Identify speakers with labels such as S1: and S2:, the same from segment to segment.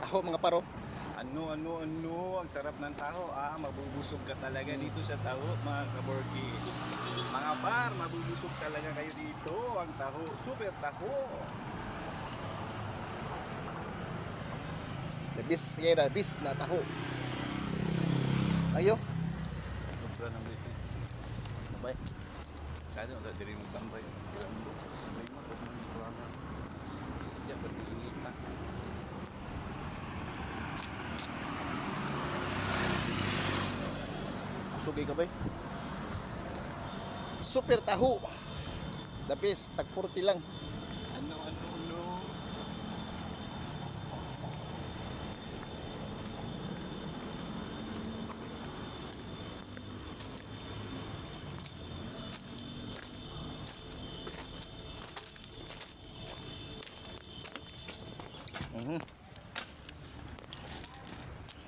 S1: taho mga paro.
S2: Ano, ang sarap ng taho. Mabubusog ka talaga dito sa taho, mga kaborgi. Mga par, mabubusog talaga kayo dito. Ang taho, super taho.
S1: The bis kaya na bis na taho. Ayo.
S2: Sobra ng dito.
S1: Sabay.
S2: Kaya wala diri mo tambay. Grambo. Sabay mo, pag mga kurangan. Yan, pag iinit na.
S1: Sugay ka ba? Super taho. The bis tag 40 lang.
S2: Ano.
S1: Mhm.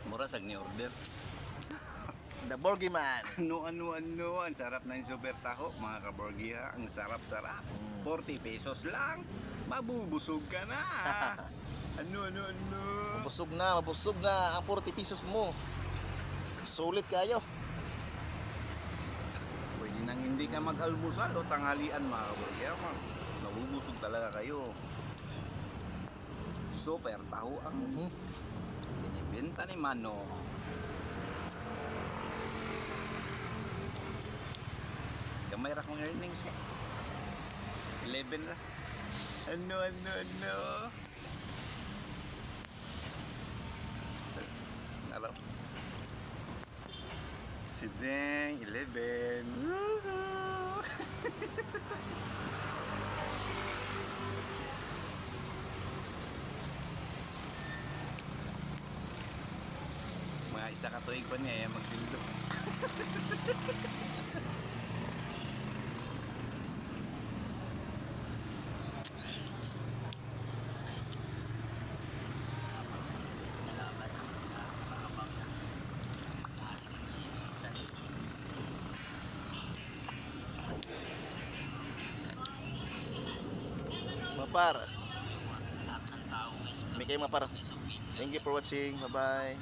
S2: Mura sag ni order.
S1: The Borgi Man.
S2: Ano. Ang sarap na yung super taho, mga kaborgi ha. Ang sarap-sarap. 40 pesos lang. Mabubusog ka na. Ano.
S1: Mabusog na ang 40 pesos mo. Sulit kayo.
S2: Pwede nang hindi ka mag-almusal o tanghalian, mga kaborgi ha. Mabubusog talaga kayo. Super taho ang binibenta ni Mano. Gamay ra kong earnings eh. 11 ra. Ano. Alam. Si Deng, 11. Woohoo! Mga isa ka tuig pa niya magsildo.
S1: Mapar. May kayo mapar. Thank you for watching. Bye-bye.